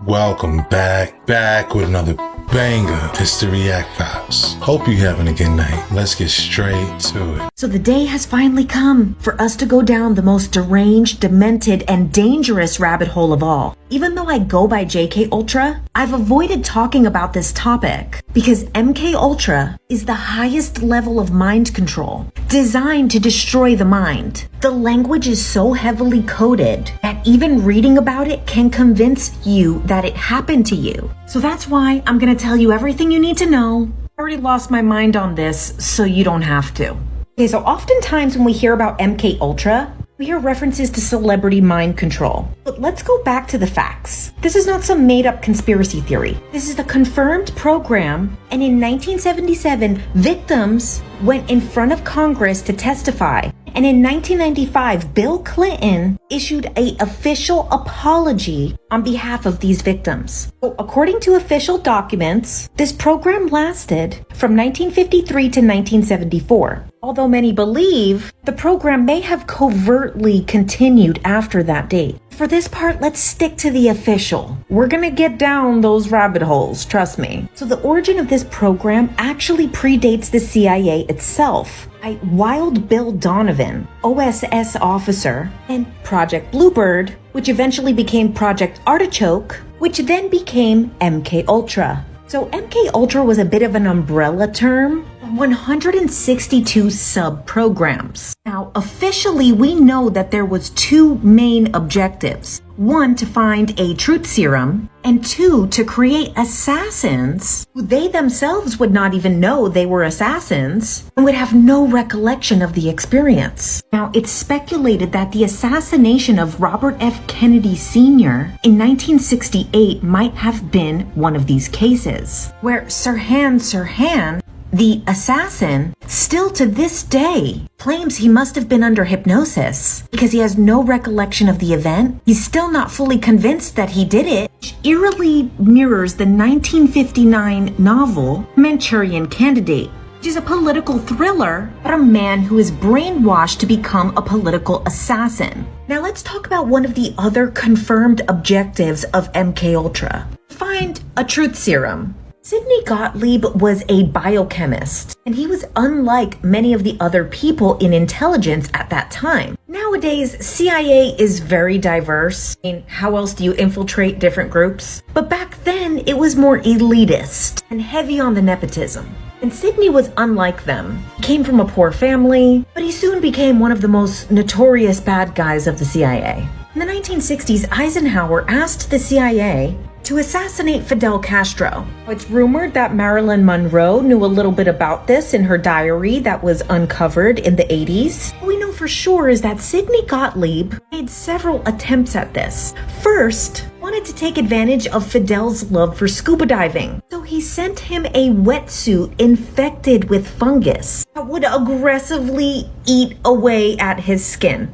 Welcome back with another banger. It's the React Pops. Hope you're having a good night. Let's get straight to it. So the day has finally come for us to go down the most deranged, demented, and dangerous rabbit hole of all. Even though I go by JK Ultra, I've avoided talking about this topic because MK Ultra is the highest level of mind control, designed to destroy the mind. The language is so heavily coded that even reading about it can convince you that it happened to you. So that's why I'm gonna tell you everything you need to know. I already lost my mind on this, so you don't have to. Okay, so oftentimes when we hear about MK Ultra, we hear references to celebrity mind control. But let's go back to the facts. This is not some made-up conspiracy theory. This is the confirmed program, and in 1977, victims went in front of Congress to testify. And in 1995, Bill Clinton issued an official apology on behalf of these victims. So according to official documents, this program lasted from 1953 to 1974. Although many believe the program may have covertly continued after that date. For this part, let's stick to the official. We're gonna get down those rabbit holes, trust me. So the origin of this program actually predates the CIA itself. Wild Bill Donovan, OSS officer, and Project Bluebird, which eventually became Project Artichoke, which then became MK Ultra. So MK Ultra was a bit of an umbrella term, 162 sub-programs. Now, officially, we know that there was two main objectives. One, to find a truth serum, and two, to create assassins who they themselves would not even know they were assassins and would have no recollection of the experience. Now, it's speculated that the assassination of Robert F. Kennedy Sr. in 1968 might have been one of these cases, where Sirhan, the assassin, still to this day claims he must have been under hypnosis because he has no recollection of the event. He's still not fully convinced that he did it, which eerily mirrors the 1959 novel Manchurian Candidate, which is a political thriller about a man who is brainwashed to become a political assassin. Now let's talk about one of the other confirmed objectives of MK Ultra. Find a truth serum. Sidney Gottlieb was a biochemist, and he was unlike many of the other people in intelligence at that time. Nowadays, CIA is very diverse. I mean, how else do you infiltrate different groups? But back then, it was more elitist and heavy on the nepotism. And Sidney was unlike them. He came from a poor family, but he soon became one of the most notorious bad guys of the CIA. In the 1960s, Eisenhower asked the CIA to assassinate Fidel Castro. It's rumored that Marilyn Monroe knew a little bit about this in her diary that was uncovered in the 80s. What we know for sure is that Sidney Gottlieb made several attempts at this. First, wanted to take advantage of Fidel's love for scuba diving. So he sent him a wetsuit infected with fungus that would aggressively eat away at his skin.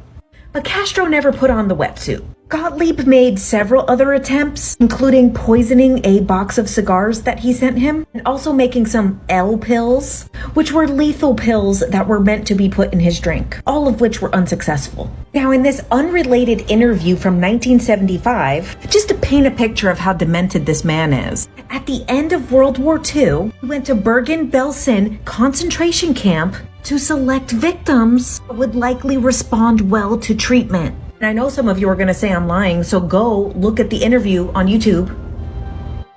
But Castro never put on the wetsuit. Gottlieb made several other attempts, including poisoning a box of cigars that he sent him, and also making some L pills, which were lethal pills that were meant to be put in his drink, all of which were unsuccessful. Now, in this unrelated interview from 1975, just to paint a picture of how demented this man is, at the end of World War II, he went to Bergen-Belsen concentration camp to select victims that would likely respond well to treatment. And I know some of you are going to say I'm lying, so go look at the interview on YouTube,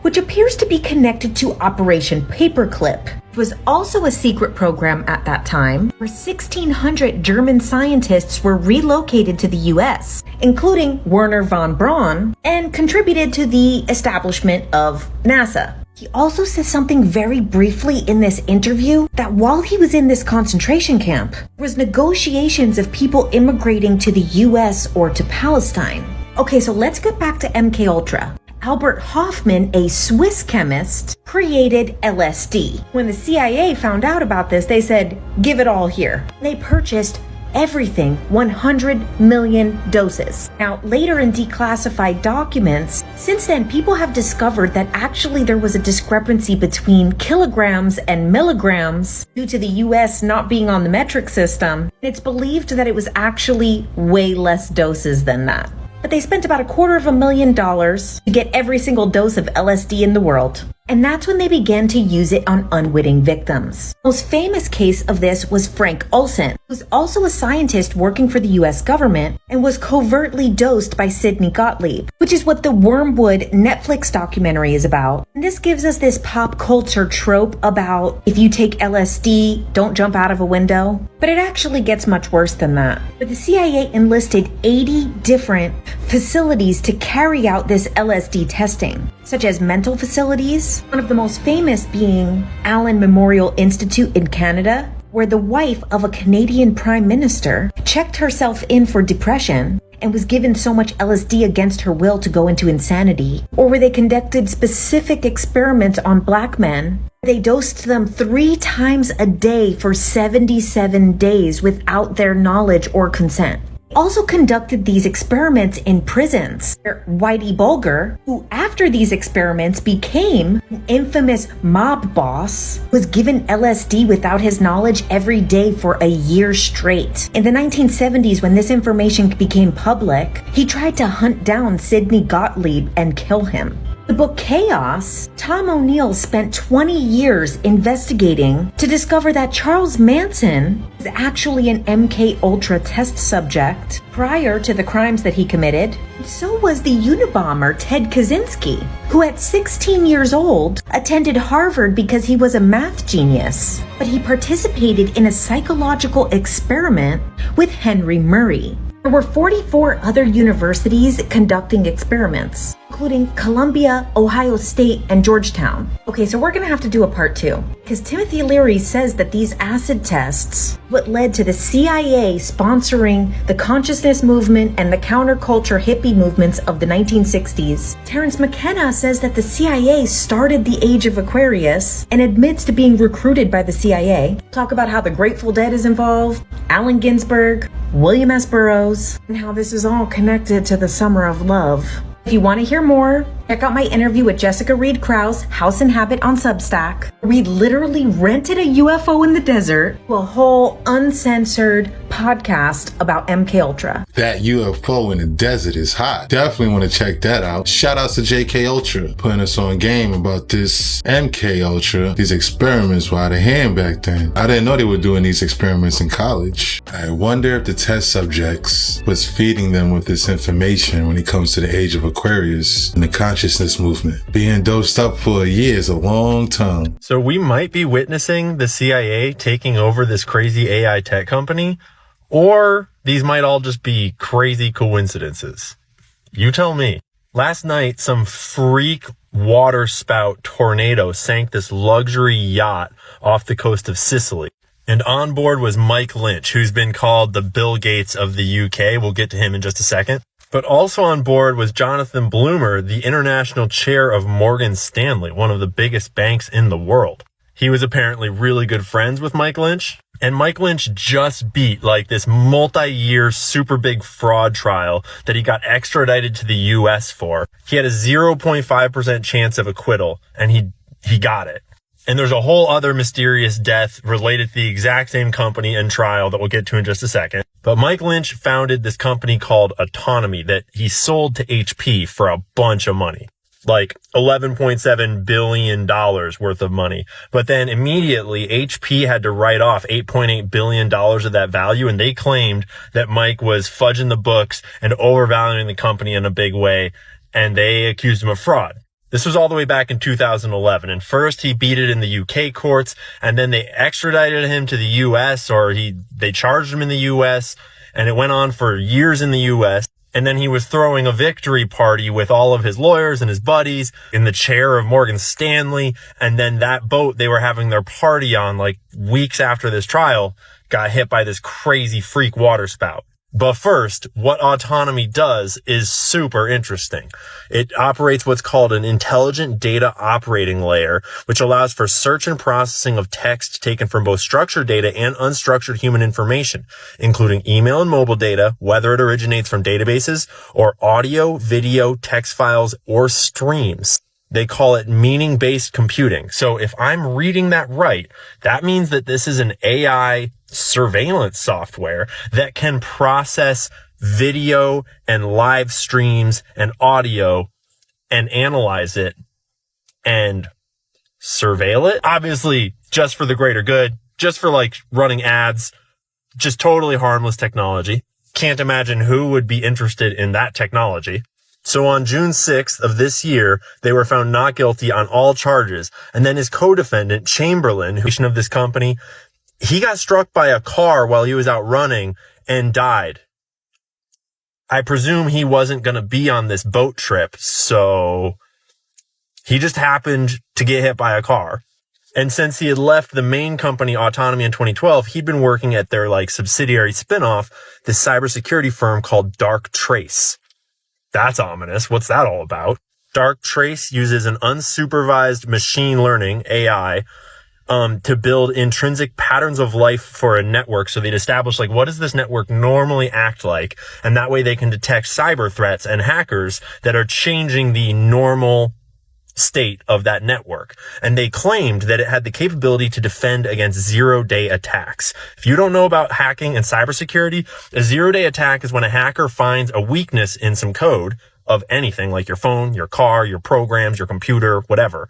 which appears to be connected to Operation Paperclip. It was also a secret program at that time, where 1,600 German scientists were relocated to the US, including Werner von Braun, and contributed to the establishment of NASA. He also says something very briefly in this interview that while he was in this concentration camp, there was negotiations of people immigrating to the US or to Palestine. Okay, so let's get back to MK Ultra. Albert Hofmann, a Swiss chemist, created LSD. When the CIA found out about this, they said, give it all here. They purchased everything, 100 million doses. Now, later in declassified documents, since then, people have discovered that actually there was a discrepancy between kilograms and milligrams due to the US not being on the metric system. It's believed that it was actually way less doses than that. but they spent about $250,000 to get every single dose of LSD in the world. And that's when they began to use it on unwitting victims. The most famous case of this was Frank Olson, who was also a scientist working for the US government and was covertly dosed by Sidney Gottlieb, which is what the Wormwood Netflix documentary is about. And this gives us this pop culture trope about if you take LSD, don't jump out of a window. But it actually gets much worse than that. But the CIA enlisted 80 different facilities to carry out this LSD testing, such as mental facilities, one of the most famous being Allen Memorial Institute in Canada, where the wife of a Canadian prime minister checked herself in for depression and was given so much LSD against her will to go into insanity, or where they conducted specific experiments on black men. They dosed them 3 times a day for 77 days without their knowledge or consent. Also conducted these experiments in prisons, where Whitey Bulger, who after these experiments became an infamous mob boss, was given LSD without his knowledge every day for a year straight. In the 1970s, when this information became public, he tried to hunt down Sidney Gottlieb and kill him. The book Chaos, Tom O'Neill spent 20 years investigating to discover that Charles Manson was actually an MK Ultra test subject prior to the crimes that he committed. So was the Unabomber Ted Kaczynski, who at 16 years old attended Harvard because he was a math genius, but he participated in a psychological experiment with Henry Murray. There were 44 other universities conducting experiments, including Columbia, Ohio State, and Georgetown. Okay, so we're gonna have to do a part 2, because Timothy Leary says that these acid tests, what led to the CIA sponsoring the consciousness movement and the counterculture hippie movements of the 1960s. Terence McKenna says that the CIA started the Age of Aquarius and admits to being recruited by the CIA. Talk about how the Grateful Dead is involved, Allen Ginsberg, William S. Burroughs, and how this is all connected to the Summer of Love. If you want to hear more, check out my interview with Jessica Reed Krause, House and Habit on Substack. We literally rented a UFO in the desert to a whole uncensored podcast about MK Ultra. That UFO in the desert is hot. Definitely want to check that out. Shout outs to JK Ultra putting us on game about this MK Ultra. These experiments were out of hand back then. I didn't know they were doing these experiments in college. I wonder if the test subjects was feeding them with this information when it comes to the Age of Aquarius and the consciousness movement. Being dosed up for a year is a long time. So we might be witnessing the CIA taking over this crazy AI tech company, or these might all just be crazy coincidences. You tell me. Last night, some freak water spout tornado sank this luxury yacht off the coast of Sicily. And on board was Mike Lynch, who's been called the Bill Gates of the UK. We'll get to him in just a second. But also on board was Jonathan Bloomer, the international chair of Morgan Stanley, one of the biggest banks in the world. He was apparently really good friends with Mike Lynch. And Mike Lynch just beat like this multi-year super big fraud trial that he got extradited to the US for. He had a 0.5% chance of acquittal, and he got it. And there's a whole other mysterious death related to the exact same company and trial that we'll get to in just a second. But Mike Lynch founded this company called Autonomy that he sold to HP for a bunch of money. Like $11.7 billion worth of money. But then immediately HP had to write off $8.8 billion of that value, and they claimed that Mike was fudging the books and overvaluing the company in a big way, and they accused him of fraud. This was all the way back in 2011, and first he beat it in the UK courts, and then they extradited him to the US, or they charged him in the US, and it went on for years in the US. And then he was throwing a victory party with all of his lawyers and his buddies in the chair of Morgan Stanley. And then that boat they were having their party on like weeks after this trial got hit by this crazy freak water spout. But first, what Autonomy does is super interesting. It operates what's called an intelligent data operating layer, which allows for search and processing of text taken from both structured data and unstructured human information, including email and mobile data, whether it originates from databases or audio, video, text files, or streams. They call it meaning-based computing. So if I'm reading that right, that means that this is an AI surveillance software that can process video and live streams and audio and analyze it and surveil it. Obviously, just for the greater good, just for like running ads, just totally harmless technology. Can't imagine who would be interested in that technology. So on June 6th of this year, they were found not guilty on all charges. And then his co-defendant, Chamberlain, who's of this company, he got struck by a car while he was out running and died. I presume he wasn't going to be on this boat trip, so he just happened to get hit by a car. And since he had left the main company, Autonomy, in 2012, he'd been working at their like subsidiary spinoff, this cybersecurity firm called Dark Trace. That's ominous. What's that all about? Dark Trace uses an unsupervised machine learning, AI, to build intrinsic patterns of life for a network. So they'd establish, like, what does this network normally act like? And that way they can detect cyber threats and hackers that are changing the normal state of that network. And they claimed that it had the capability to defend against zero-day attacks. If you don't know about hacking and cybersecurity, a zero-day attack is when a hacker finds a weakness in some code of anything, like your phone, your car, your programs, your computer, whatever.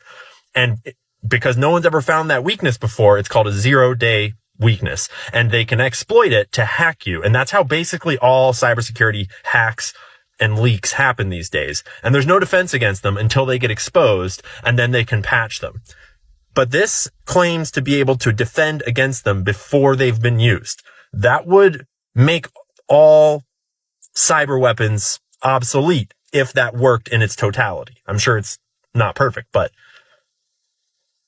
And because no one's ever found that weakness before, it's called a zero-day weakness. And they can exploit it to hack you. And that's how basically all cybersecurity hacks and leaks happen these days. And there's no defense against them until they get exposed, and then they can patch them. But this claims to be able to defend against them before they've been used. That would make all cyber weapons obsolete if that worked in its totality. I'm sure it's not perfect, but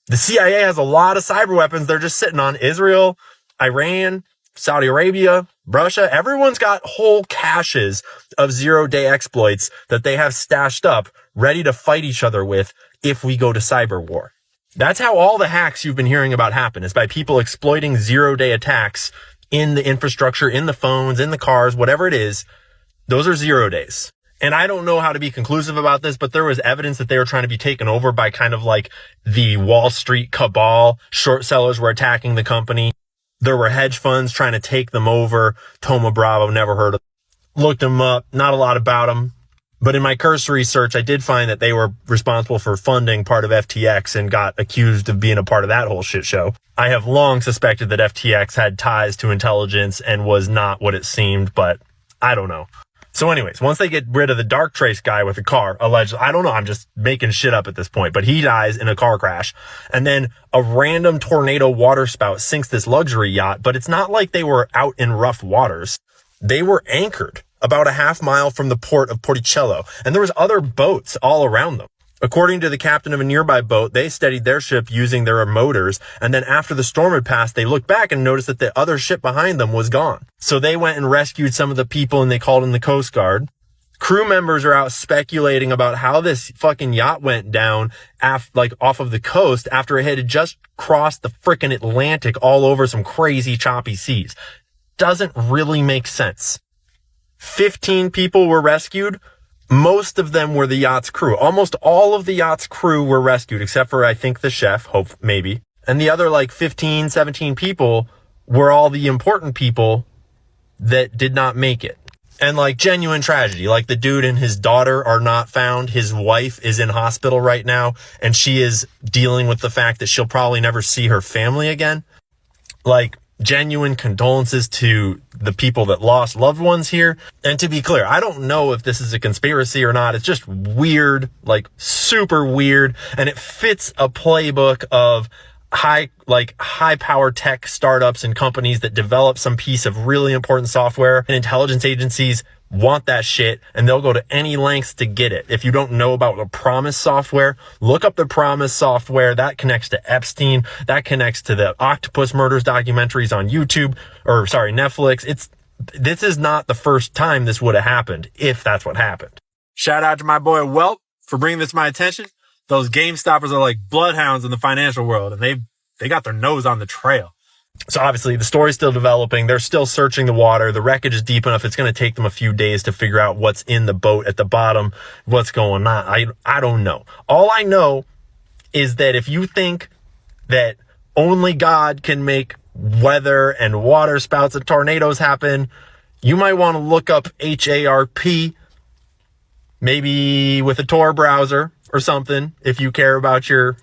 the CIA has a lot of cyber weapons they're just sitting on. Israel, Iran, Saudi Arabia, Russia, everyone's got whole caches of zero-day exploits that they have stashed up, ready to fight each other with if we go to cyber war. That's how all the hacks you've been hearing about happen, is by people exploiting zero-day attacks in the infrastructure, in the phones, in the cars, whatever it is. Those are 0 days. And I don't know how to be conclusive about this, but there was evidence that they were trying to be taken over by kind of like the Wall Street cabal. Short sellers were attacking the company. There were hedge funds trying to take them over. Thoma Bravo, never heard of them. Looked them up, not a lot about them. But in my cursory search, I did find that they were responsible for funding part of FTX and got accused of being a part of that whole shit show. I have long suspected that FTX had ties to intelligence and was not what it seemed, but I don't know. So anyways, once they get rid of the Dark Trace guy with the car, allegedly, I don't know, I'm just making shit up at this point, but he dies in a car crash. And then a random tornado waterspout sinks this luxury yacht, but it's not like they were out in rough waters. They were anchored about a half mile from the port of Porticello, and there was other boats all around them. According to the captain of a nearby boat, they steadied their ship using their motors, and then after the storm had passed, they looked back and noticed that the other ship behind them was gone. So they went and rescued some of the people, and they called in the Coast Guard. Crew members are out speculating about how this fucking yacht went down off of the coast after it had just crossed the frickin' Atlantic all over some crazy choppy seas. Doesn't really make sense. 15 people were rescued. Most of them were the yacht's crew. Almost all of the yacht's crew were rescued, except for, I think, the chef, maybe. And the other, 15, 17 people were all the important people that did not make it. And, genuine tragedy. The dude and his daughter are not found. His wife is in hospital right now, and she is dealing with the fact that she'll probably never see her family again. Genuine condolences to the people that lost loved ones here. And to be clear, I don't know if this is a conspiracy or not. It's just weird, super weird. And it fits a playbook of high power tech startups and companies that develop some piece of really important software, and intelligence agencies want that shit and they'll go to any lengths to get it. If you don't know about the Promise software, look up the Promise software. That connects to Epstein. That connects to the Octopus Murders documentaries on Netflix. This is not the first time this would have happened, if that's what happened. Shout out to my boy Welt for bringing this to my attention. Those game stoppers are like bloodhounds in the financial world, and they got their nose on the trail. So obviously the story's still developing. They're still searching the water. The wreckage is deep enough. It's going to take them a few days to figure out what's in the boat at the bottom, what's going on. I don't know. All I know is that if you think that only God can make weather and water spouts and tornadoes happen, You might want to look up HARP, maybe with a Tor browser or something, if you care about your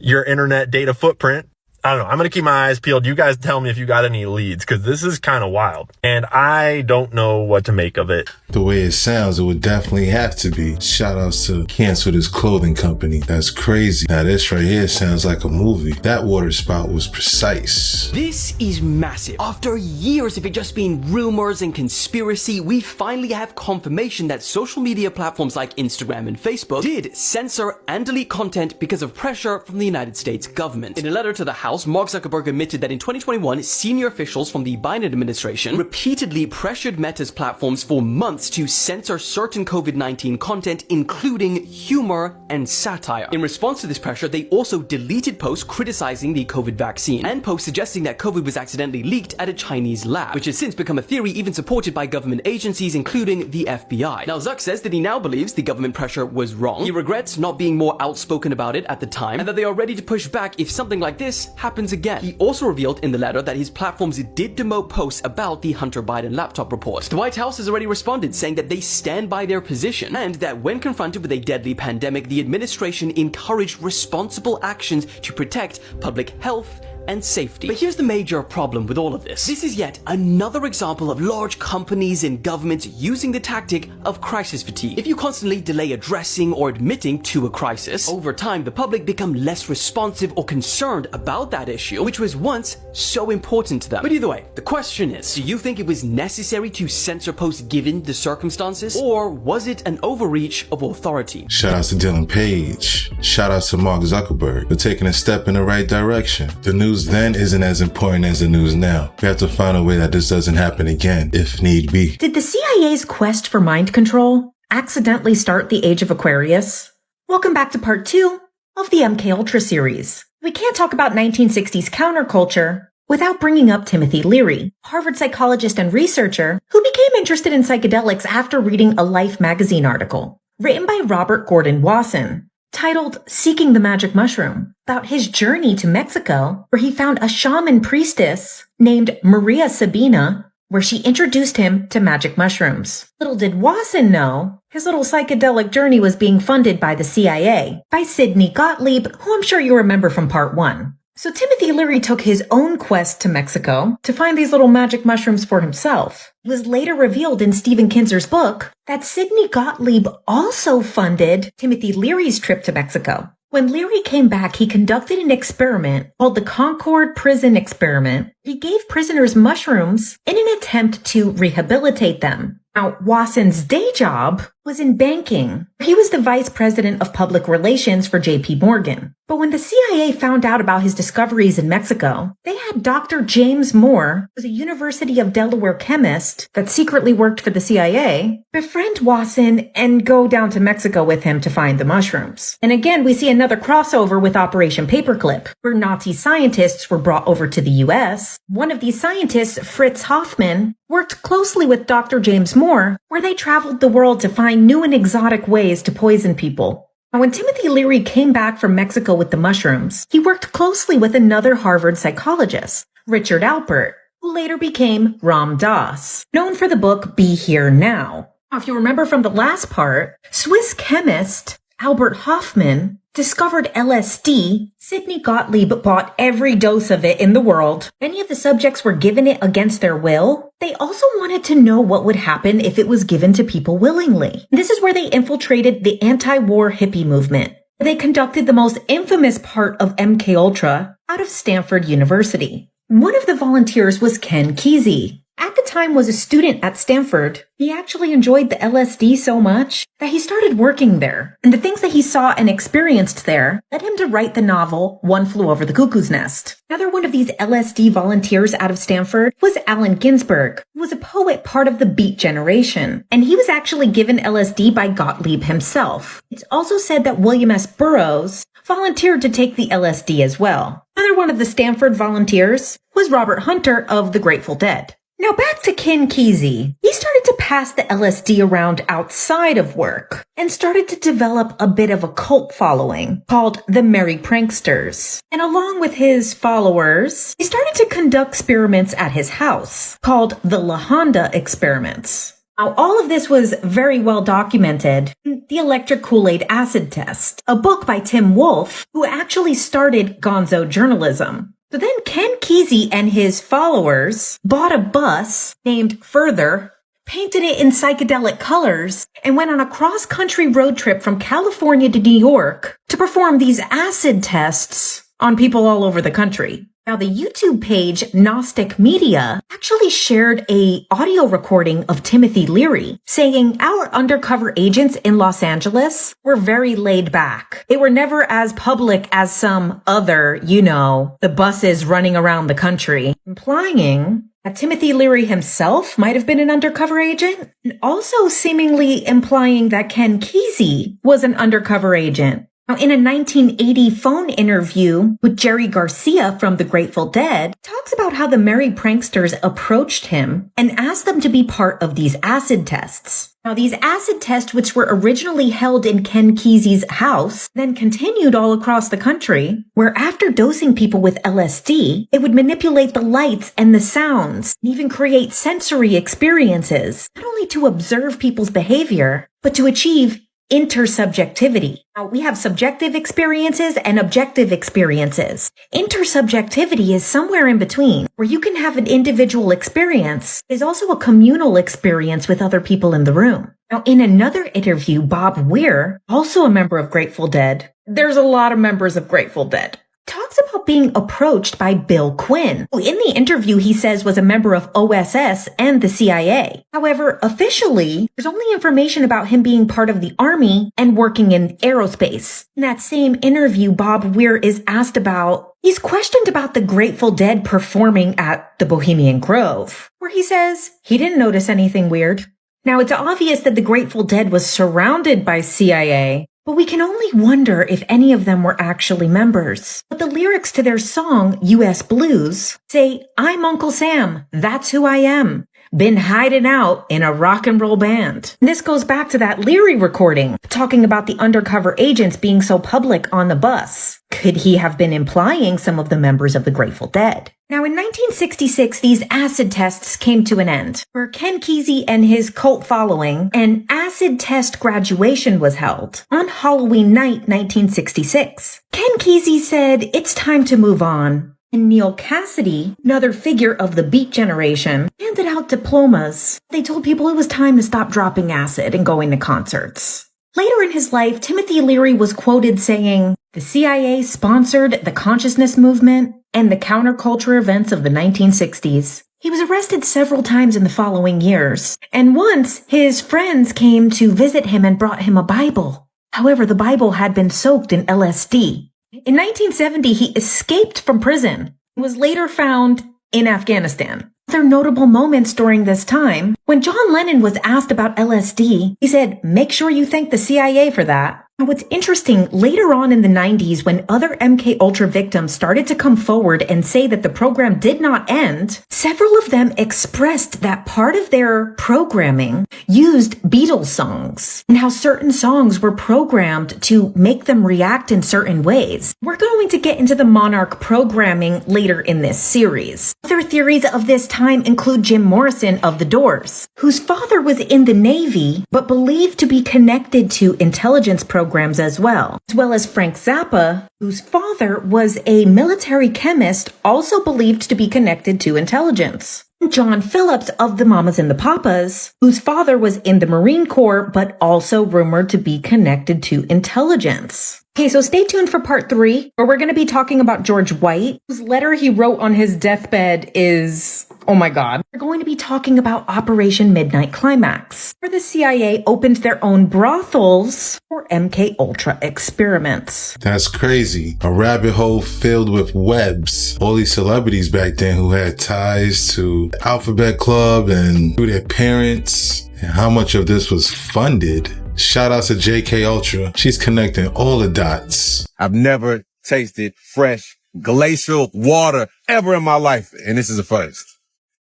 internet data footprint. I don't know. I'm going to keep my eyes peeled. You guys tell me if you got any leads, because this is kind of wild. And I don't know what to make of it. The way it sounds, it would definitely have to be. Shout outs to canceled his clothing company. That's crazy. Now this right here sounds like a movie. That water spout was precise. This is massive. After years of it just being rumors and conspiracy, we finally have confirmation that social media platforms like Instagram and Facebook did censor and delete content because of pressure from the United States government. In a letter to the House, Mark Zuckerberg admitted that in 2021, senior officials from the Biden administration repeatedly pressured Meta's platforms for months to censor certain COVID-19 content, including humor and satire. In response to this pressure, they also deleted posts criticizing the COVID vaccine and posts suggesting that COVID was accidentally leaked at a Chinese lab, which has since become a theory even supported by government agencies, including the FBI. Now, Zuck says that he now believes the government pressure was wrong. He regrets not being more outspoken about it at the time, and that they are ready to push back if something like this happens again. He also revealed in the letter that his platforms did demote posts about the Hunter Biden laptop report. The White House has already responded, saying that they stand by their position and that when confronted with a deadly pandemic, the administration encouraged responsible actions to protect public health and safety. But here's the major problem with all of this. This is yet another example of large companies and governments using the tactic of crisis fatigue. If you constantly delay addressing or admitting to a crisis, over time the public become less responsive or concerned about that issue, which was once so important to them. But either way, the question is, do you think it was necessary to censor posts given the circumstances, or was it an overreach of authority? Shout out to Dylan Page. Shout out to Mark Zuckerberg for taking a step in the right direction. The news then isn't as important as the news now. We have to find a way that this doesn't happen again, if need be. Did the CIA's quest for mind control accidentally start the Age of Aquarius? Welcome back to part 2 of the MKUltra series. We can't talk about 1960s counterculture without bringing up Timothy Leary, Harvard psychologist and researcher who became interested in psychedelics after reading a Life magazine article written by Robert Gordon Wasson, titled Seeking the Magic Mushroom, about his journey to Mexico, where he found a shaman priestess named Maria Sabina, where she introduced him to magic mushrooms. Little did Wasson know, his little psychedelic journey was being funded by the CIA, by Sidney Gottlieb, who I'm sure you remember from part 1. So Timothy Leary took his own quest to Mexico to find these little magic mushrooms for himself. It was later revealed in Stephen Kinzer's book that Sidney Gottlieb also funded Timothy Leary's trip to Mexico. When Leary came back, he conducted an experiment called the Concord Prison Experiment. He gave prisoners mushrooms in an attempt to rehabilitate them. Now, Wasson's day job was in banking. He was the vice president of public relations for JP Morgan. But when the CIA found out about his discoveries in Mexico, they had Dr. James Moore, who was a University of Delaware chemist that secretly worked for the CIA, befriend Wasson and go down to Mexico with him to find the mushrooms. And again, we see another crossover with Operation Paperclip, where Nazi scientists were brought over to the US. One of these scientists, Fritz Hoffman, worked closely with Dr. James Moore, where they traveled the world to find new and exotic ways to poison people. Now, when Timothy Leary came back from Mexico with the mushrooms, he worked closely with another Harvard psychologist, Richard Alpert, who later became Ram Dass, known for the book Be Here Now. Now, if you remember from the last part, Swiss chemist Albert Hoffman discovered LSD. Sidney Gottlieb bought every dose of it in the world. Many of the subjects were given it against their will. They also wanted to know what would happen if it was given to people willingly. This is where they infiltrated the anti-war hippie movement. They conducted the most infamous part of MKUltra out of Stanford University. One of the volunteers was Ken Kesey. At the time was a student at Stanford. He actually enjoyed the LSD so much that he started working there. And the things that he saw and experienced there led him to write the novel One Flew Over the Cuckoo's Nest. Another one of these LSD volunteers out of Stanford was Allen Ginsberg, who was a poet part of the Beat generation. And he was actually given LSD by Gottlieb himself. It's also said that William S. Burroughs volunteered to take the LSD as well. Another one of the Stanford volunteers was Robert Hunter of the Grateful Dead. Now back to Ken Kesey. He started to pass the LSD around outside of work and started to develop a bit of a cult following called the Merry Pranksters. And along with his followers, he started to conduct experiments at his house called the La Honda experiments. Now, all of this was very well documented in The Electric Kool-Aid Acid Test, a book by Tim Wolfe, who actually started gonzo journalism. So then Ken Kesey and his followers bought a bus named Further, painted it in psychedelic colors, and went on a cross-country road trip from California to New York to perform these acid tests on people all over the country. Now, the YouTube page Gnostic Media actually shared a audio recording of Timothy Leary saying our undercover agents in Los Angeles were very laid back. They were never as public as some other, the buses running around the country, implying that Timothy Leary himself might have been an undercover agent, and also seemingly implying that Ken Kesey was an undercover agent. Now, in a 1980 phone interview with Jerry Garcia from the Grateful Dead, talks about how the Merry Pranksters approached him and asked them to be part of these acid tests. Now, these acid tests, which were originally held in Ken Kesey's house, then continued all across the country, where after dosing people with LSD, it would manipulate the lights and the sounds, and even create sensory experiences, not only to observe people's behavior, but to achieve intersubjectivity. Now, we have subjective experiences and objective experiences. Intersubjectivity is somewhere in between, where you can have an individual experience. There's also a communal experience with other people in the room. Now, in another interview, Bob Weir, also a member of Grateful Dead, there's a lot of members of Grateful Dead, talks about being approached by Bill Quinn, who in the interview he says was a member of OSS and the CIA. However, officially, there's only information about him being part of the Army and working in aerospace. In that same interview, Bob Weir is asked about, he's questioned about the Grateful Dead performing at the Bohemian Grove, where he says he didn't notice anything weird. Now, it's obvious that the Grateful Dead was surrounded by CIA, but we can only wonder if any of them were actually members. But the lyrics to their song, U.S. Blues, say, I'm Uncle Sam, that's who I am. Been hiding out in a rock and roll band. And this goes back to that Leary recording, talking about the undercover agents being so public on the bus. Could he have been implying some of the members of the Grateful Dead? Now, in 1966, these acid tests came to an end. For Ken Kesey and his cult following, an acid test graduation was held on Halloween night, 1966. Ken Kesey said, it's time to move on. And Neil Cassidy, another figure of the Beat Generation, handed out diplomas. They told people it was time to stop dropping acid and going to concerts. Later in his life, Timothy Leary was quoted saying, the CIA sponsored the consciousness movement and the counterculture events of the 1960s. He was arrested several times in the following years, and once his friends came to visit him and brought him a Bible. However, the Bible had been soaked in LSD. In 1970, he escaped from prison and was later found in Afghanistan. Other notable moments during this time, when John Lennon was asked about LSD, he said, make sure you thank the CIA for that. And what's interesting, later on in the 90s, when other MK Ultra victims started to come forward and say that the program did not end, several of them expressed that part of their programming used Beatles songs and how certain songs were programmed to make them react in certain ways. We're going to get into the Monarch programming later in this series. Other theories of this time include Jim Morrison of The Doors, whose father was in the Navy but believed to be connected to intelligence programs as well as Frank Zappa, whose father was a military chemist also believed to be connected to intelligence. John Phillips of the Mamas and the Papas, whose father was in the Marine Corps but also rumored to be connected to intelligence. Okay, so stay tuned for part 3, where we're going to be talking about George White, whose letter he wrote on his deathbed is, oh my God. We're going to be talking about Operation Midnight Climax, where the CIA opened their own brothels for MK Ultra experiments. That's crazy. A rabbit hole filled with webs. All these celebrities back then who had ties to the Alphabet Club and through their parents, and how much of this was funded. Shout out to JK Ultra. She's connecting all the dots. I've never tasted fresh glacial water ever in my life, and this is a first.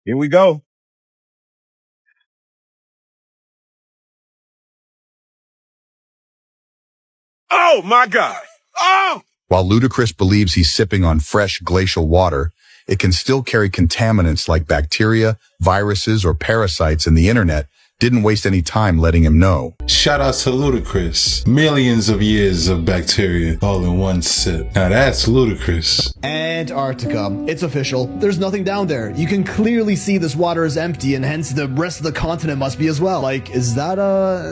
Here we go. Oh my God. Oh! While Ludacris believes he's sipping on fresh glacial water, it can still carry contaminants like bacteria, viruses, or parasites, and the internet didn't waste any time letting him know. Shout out to Ludacris. Millions of years of bacteria all in one sip. Now that's ludicrous. Antarctica. It's official. There's nothing down there. You can clearly see this water is empty, and hence the rest of the continent must be as well. Like, is that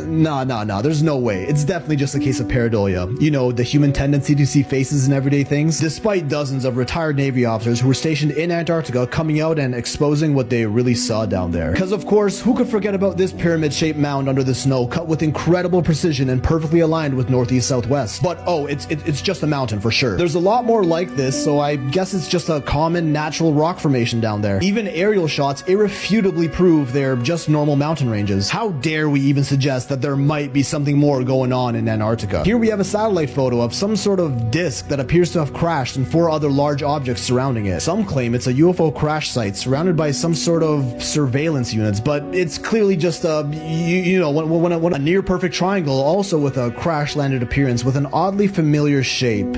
Nah, there's no way. It's definitely just a case of pareidolia. You know, the human tendency to see faces in everyday things. Despite dozens of retired Navy officers who were stationed in Antarctica coming out and exposing what they really saw down there. Because of course, who could forget about this pyramid-shaped mound under the snow, cut with incredible precision and perfectly aligned with northeast-southwest. But oh, it's just a mountain for sure. There's a lot more like this, so I guess it's just a common natural rock formation down there. Even aerial shots irrefutably prove they're just normal mountain ranges. How dare we even suggest that there might be something more going on in Antarctica? Here we have a satellite photo of some sort of disk that appears to have crashed and 4 other large objects surrounding it. Some claim it's a UFO crash site surrounded by some sort of surveillance units, but it's clearly just a, a near perfect triangle, also with a crash landed appearance with an oddly familiar shape.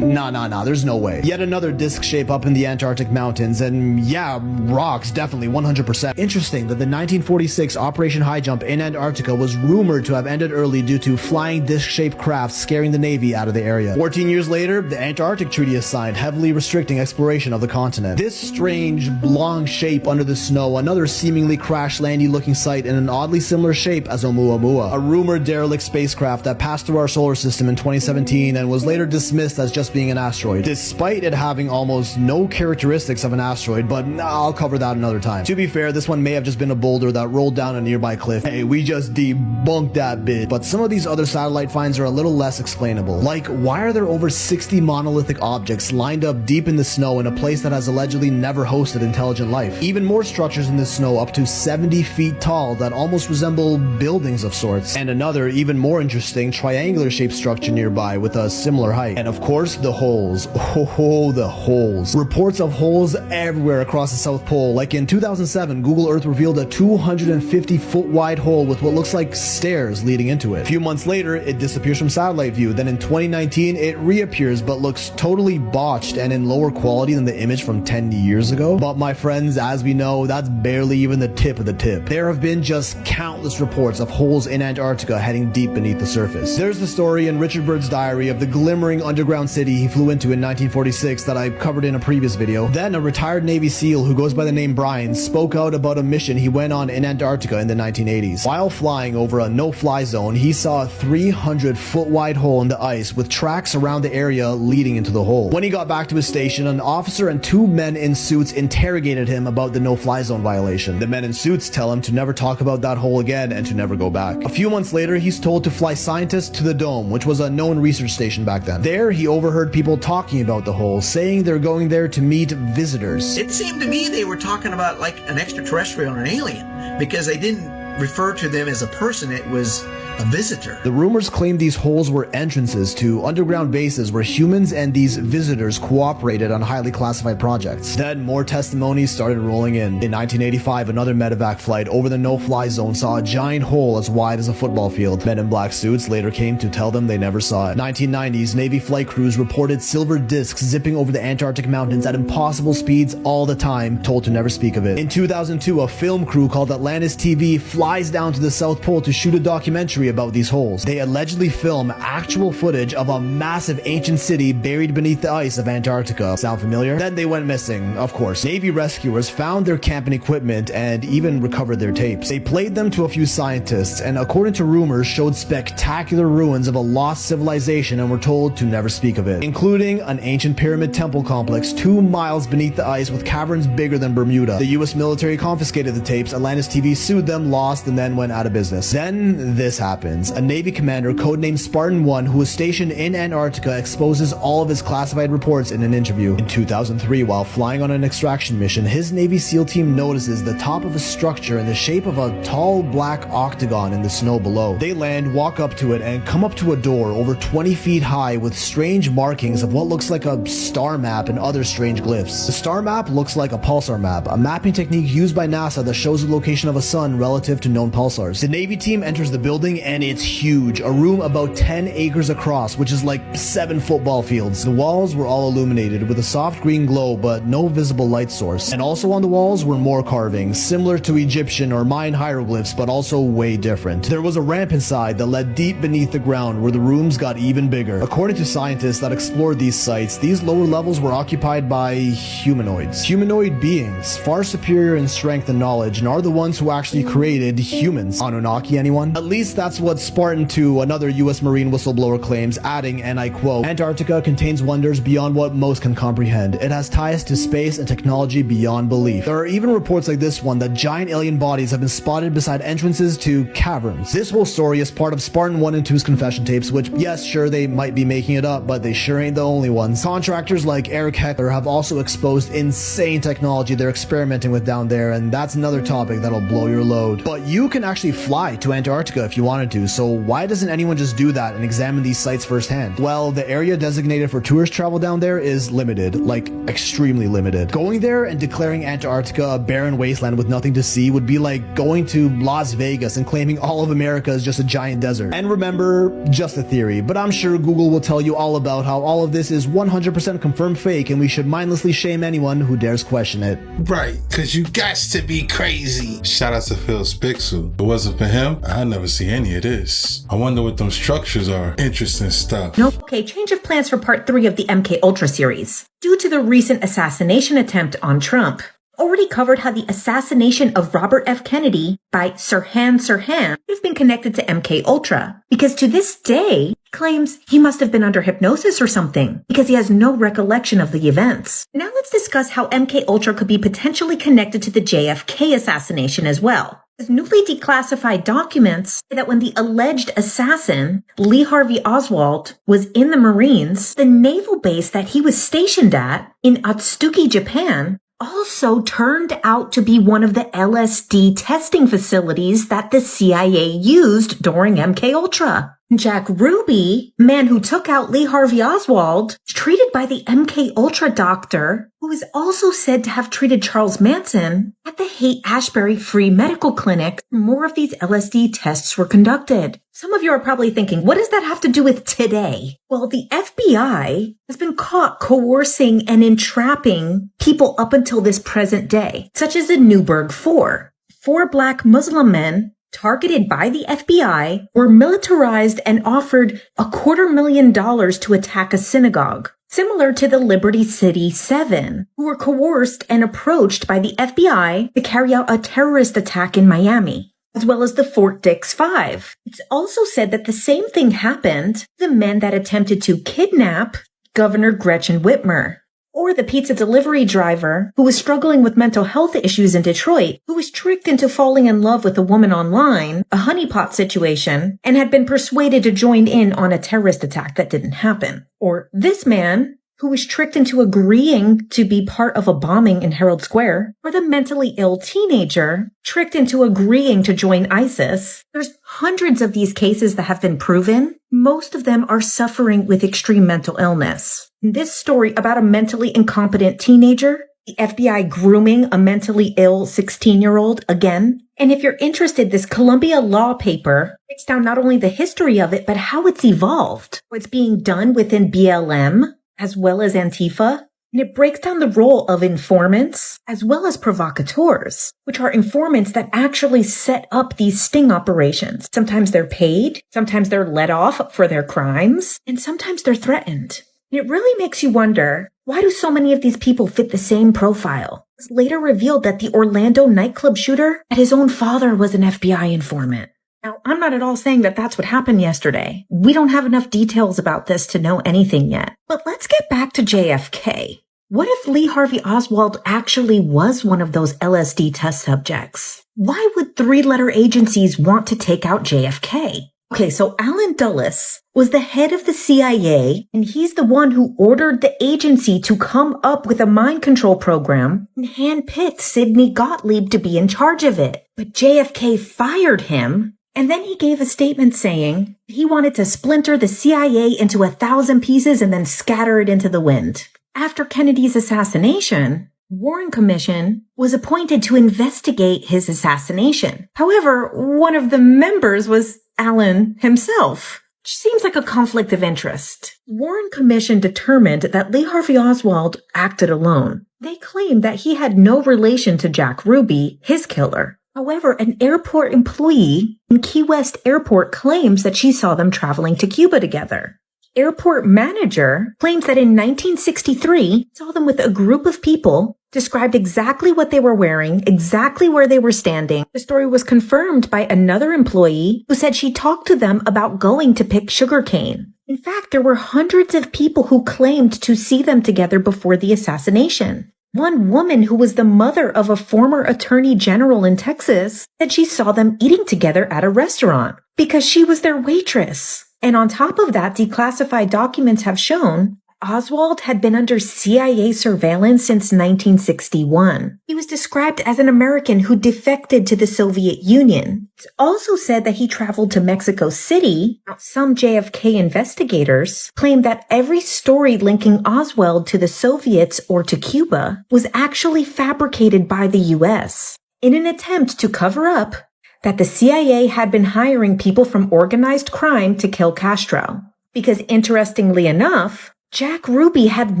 Nah, there's no way. Yet another disc shape up in the Antarctic mountains, and yeah, rocks, definitely, 100%. Interesting that the 1946 Operation High Jump in Antarctica was rumored to have ended early due to flying disc-shaped crafts scaring the Navy out of the area. 14 years later, the Antarctic Treaty is signed, heavily restricting exploration of the continent. This strange, long shape under the snow, another seemingly crash-landy looking site in an oddly similar shape as Oumuamua, a rumored derelict spacecraft that passed through our solar system in 2017 and was later dismissed as just being an asteroid, despite it having almost no characteristics of an asteroid, but I'll cover that another time. To be fair, this one may have just been a boulder that rolled down a nearby cliff. Hey, we just debunked that bit. But some of these other satellite finds are a little less explainable. Like, why are there over 60 monolithic objects lined up deep in the snow in a place that has allegedly never hosted intelligent life? Even more structures in the snow up to 70 feet tall that almost resemble buildings of sorts. And another, even more interesting, triangular shaped structure nearby with a similar height. And of course, the holes. Oh, the holes. Reports of holes everywhere across the South Pole. Like in 2007, Google Earth revealed a 250-foot wide hole with what looks like stairs leading into it. A few months later, it disappears from satellite view. Then in 2019, it reappears but looks totally botched and in lower quality than the image from 10 years ago. But my friends, as we know, that's barely even the tip of the tip. There have been just countless reports of holes in Antarctica heading deep beneath the surface. There's the story in Richard Byrd's diary of the glimmering underground city he flew into in 1946 that I covered in a previous video. Then a retired Navy SEAL who goes by the name Brian spoke out about a mission he went on in Antarctica in the 1980s. While flying over a no-fly zone, he saw a 300-foot wide hole in the ice with tracks around the area leading into the hole. When he got back to his station, an officer and 2 men in suits interrogated him about the no-fly zone violation. The men in suits tell him to never talk about that hole again and to never go back. A few months later, he's told to fly scientists to the Dome, which was a known research station back then. There, he overheard people talking about the hole, saying they're going there to meet visitors. It seemed to me they were talking about like an extraterrestrial or an alien, because they didn't refer to them as a person, it was a visitor. The rumors claimed these holes were entrances to underground bases where humans and these visitors cooperated on highly classified projects. Then more testimonies started rolling in. In 1985, another medevac flight over the no-fly zone saw a giant hole as wide as a football field. Men in black suits later came to tell them they never saw it. 1990s, Navy flight crews reported silver discs zipping over the Antarctic mountains at impossible speeds all the time, told to never speak of it. In 2002, a film crew called Atlantis TV flies down to the South Pole to shoot a documentary about these holes. They allegedly film actual footage of a massive ancient city buried beneath the ice of Antarctica. Sound familiar? Then they went missing, of course. Navy rescuers found their camping equipment and even recovered their tapes. They played them to a few scientists and, according to rumors, showed spectacular ruins of a lost civilization and were told to never speak of it, including an ancient pyramid temple complex 2 miles beneath the ice with caverns bigger than Bermuda. The US military confiscated the tapes, Atlantis TV sued them, lost, and then went out of business. Then this happens. A Navy commander codenamed Spartan 1 who was stationed in Antarctica exposes all of his classified reports in an interview. In 2003, while flying on an extraction mission, his Navy SEAL team notices the top of a structure in the shape of a tall black octagon in the snow below. They land, walk up to it, and come up to a door over 20 feet high with strange markings of what looks like a star map and other strange glyphs. The star map looks like a pulsar map, a mapping technique used by NASA that shows the location of a sun relative to known pulsars. The Navy team enters the building building and it's huge. A room about 10 acres across, which is like 7 football fields. The walls were all illuminated with a soft green glow, but no visible light source. And also on the walls were more carvings, similar to Egyptian or Mayan hieroglyphs, but also way different. There was a ramp inside that led deep beneath the ground where the rooms got even bigger. According to scientists that explored these sites, these lower levels were occupied by humanoids. Humanoid beings, far superior in strength and knowledge, and are the ones who actually created humans. Anunnaki, anyone? At least that's what Spartan 2, another US Marine whistleblower, claims, adding, and I quote, "Antarctica contains wonders beyond what most can comprehend. It has ties to space and technology beyond belief." There are even reports like this one that giant alien bodies have been spotted beside entrances to caverns. This whole story is part of Spartan 1 and 2's confession tapes, which, yes, sure, they might be making it up, but they sure ain't the only ones. Contractors like Eric Heckler have also exposed insane technology they're experimenting with down there, and that's another topic that'll blow your load. But you can actually fly to Antarctica if you wanted to, so why doesn't anyone just do that and examine these sites firsthand? Well, the area designated for tourist travel down there is limited, like extremely limited. Going there and declaring Antarctica a barren wasteland with nothing to see would be like going to Las Vegas and claiming all of America is just a giant desert. And remember, just a theory, but I'm sure Google will tell you all about how all of this is 100% confirmed fake and we should mindlessly shame anyone who dares question it. Right, cause you gots to be crazy. Shout out to Phil Spixel. If it wasn't for him, I'd never see any of this. I wonder what them structures are. Interesting stuff. Okay, change of plans for part 3 of the MK Ultra series. Due to the recent assassination attempt on Trump, already covered how the assassination of Robert F. Kennedy by Sirhan Sirhan has been connected to MK Ultra, because to this day, he claims he must have been under hypnosis or something, because he has no recollection of the events. Now let's discuss how MK Ultra could be potentially connected to the JFK assassination as well. As newly declassified documents say that when the alleged assassin, Lee Harvey Oswald, was in the Marines, the naval base that he was stationed at in Atsuki, Japan, also turned out to be one of the LSD testing facilities that the CIA used during MK Ultra. Jack Ruby, man who took out Lee Harvey Oswald, was treated by the MK Ultra doctor, who is also said to have treated Charles Manson at the Haight-Ashbury Free Medical Clinic. More of these LSD tests were conducted. Some of you are probably thinking, what does that have to do with today? Well, the FBI has been caught coercing and entrapping people up until this present day, such as the Newburgh Four. 4 black Muslim men targeted by the FBI were militarized and offered $250,000 to attack a synagogue, similar to the Liberty City 7, who were coerced and approached by the FBI to carry out a terrorist attack in Miami, as well as the Fort Dix 5. It's also said that the same thing happened to the men that attempted to kidnap Governor Gretchen Whitmer, or the pizza delivery driver who was struggling with mental health issues in Detroit, who was tricked into falling in love with a woman online, a honeypot situation, and had been persuaded to join in on a terrorist attack that didn't happen. Or this man who was tricked into agreeing to be part of a bombing in Herald Square, or the mentally ill teenager tricked into agreeing to join ISIS. There's hundreds of these cases that have been proven. Most of them are suffering with extreme mental illness. This story about a mentally incompetent teenager, the FBI grooming a mentally ill 16-year-old again. And if you're interested, this Columbia Law paper breaks down not only the history of it, but how it's evolved. It's being done within BLM, as well as Antifa. And it breaks down the role of informants as well as provocateurs, which are informants that actually set up these sting operations. Sometimes they're paid, sometimes they're let off for their crimes, and sometimes they're threatened. And it really makes you wonder, why do so many of these people fit the same profile? It was later revealed that the Orlando nightclub shooter, that his own father was an FBI informant. Now, I'm not at all saying that that's what happened yesterday. We don't have enough details about this to know anything yet. But let's get back to JFK. What if Lee Harvey Oswald actually was one of those LSD test subjects? Why would 3-letter agencies want to take out JFK? Okay, so Alan Dulles was the head of the CIA, and he's the one who ordered the agency to come up with a mind control program and handpicked Sidney Gottlieb to be in charge of it. But JFK fired him. And then he gave a statement saying he wanted to splinter the CIA into 1,000 pieces and then scatter it into the wind. After Kennedy's assassination, the Warren Commission was appointed to investigate his assassination. However, one of the members was Allen himself. Which seems like a conflict of interest. Warren Commission determined that Lee Harvey Oswald acted alone. They claimed that he had no relation to Jack Ruby, his killer. However, an airport employee in Key West Airport claims that she saw them traveling to Cuba together. Airport manager claims that in 1963 saw them with a group of people, described exactly what they were wearing, exactly where they were standing. The story was confirmed by another employee who said she talked to them about going to pick sugarcane. In fact, there were hundreds of people who claimed to see them together before the assassination. One woman who was the mother of a former attorney general in Texas said she saw them eating together at a restaurant because she was their waitress. And on top of that, declassified documents have shown Oswald had been under CIA surveillance since 1961. He was described as an American who defected to the Soviet Union. It's also said that he traveled to Mexico City. Some JFK investigators claim that every story linking Oswald to the Soviets or to Cuba was actually fabricated by the US in an attempt to cover up that the CIA had been hiring people from organized crime to kill Castro. Because interestingly enough, Jack Ruby had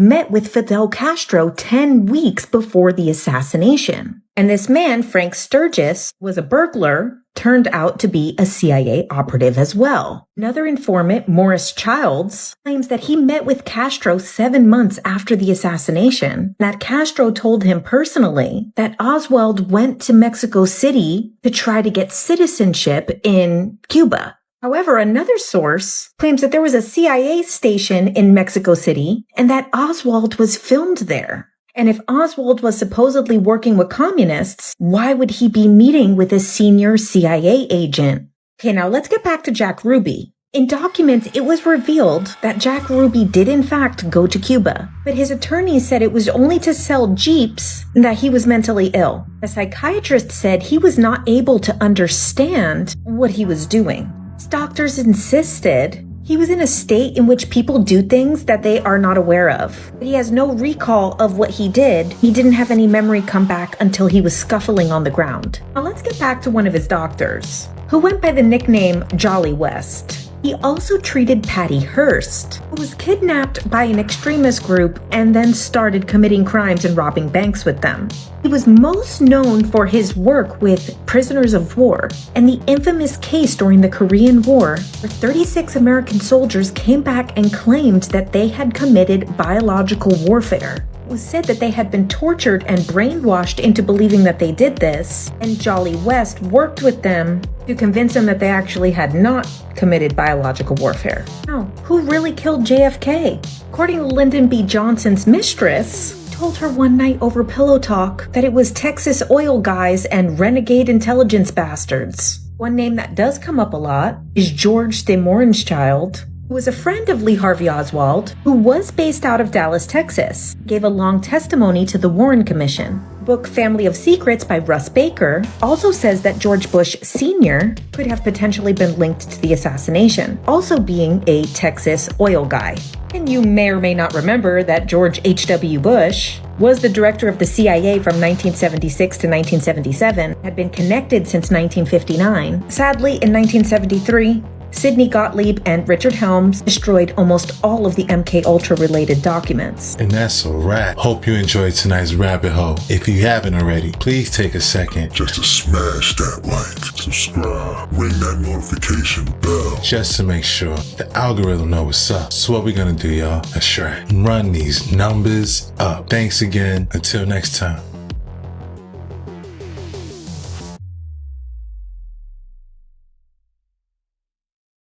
met with Fidel Castro 10 weeks before the assassination. And this man, Frank Sturgis, was a burglar, turned out to be a CIA operative as well. Another informant, Morris Childs, claims that he met with Castro 7 months after the assassination, that Castro told him personally that Oswald went to Mexico City to try to get citizenship in Cuba. However, another source claims that there was a CIA station in Mexico City and that Oswald was filmed there. And if Oswald was supposedly working with communists, why would he be meeting with a senior CIA agent? Okay, now let's get back to Jack Ruby. In documents, it was revealed that Jack Ruby did in fact go to Cuba, but his attorney said it was only to sell Jeeps and that he was mentally ill. A psychiatrist said he was not able to understand what he was doing. Doctors insisted he was in a state in which people do things that they are not aware of. But he has no recall of what he did. He didn't have any memory come back until he was scuffling on the ground. Now let's get back to one of his doctors, who went by the nickname Jolly West. He also treated Patty Hearst, who was kidnapped by an extremist group and then started committing crimes and robbing banks with them. He was most known for his work with prisoners of war and the infamous case during the Korean War where 36 American soldiers came back and claimed that they had committed biological warfare. It was said that they had been tortured and brainwashed into believing that they did this, and Jolly West worked with them to convince them that they actually had not committed biological warfare. Now, who really killed JFK? According to Lyndon B. Johnson's mistress, told her one night over pillow talk that it was Texas oil guys and renegade intelligence bastards. One name that does come up a lot is George de Morenschildt, who was a friend of Lee Harvey Oswald, who was based out of Dallas, Texas, gave a long testimony to the Warren Commission. The book Family of Secrets by Russ Baker also says that George Bush Sr. could have potentially been linked to the assassination, also being a Texas oil guy. And you may or may not remember that George H.W. Bush was the director of the CIA from 1976 to 1977, had been connected since 1959. Sadly, in 1973, Sidney Gottlieb and Richard Helms destroyed almost all of the MK Ultra-related documents. And that's a wrap. Hope you enjoyed tonight's rabbit hole. If you haven't already, please take a second just to smash that like, subscribe, ring that notification bell, just to make sure the algorithm knows what's up. So what we gonna do, y'all? That's right. Run these numbers up. Thanks again. Until next time.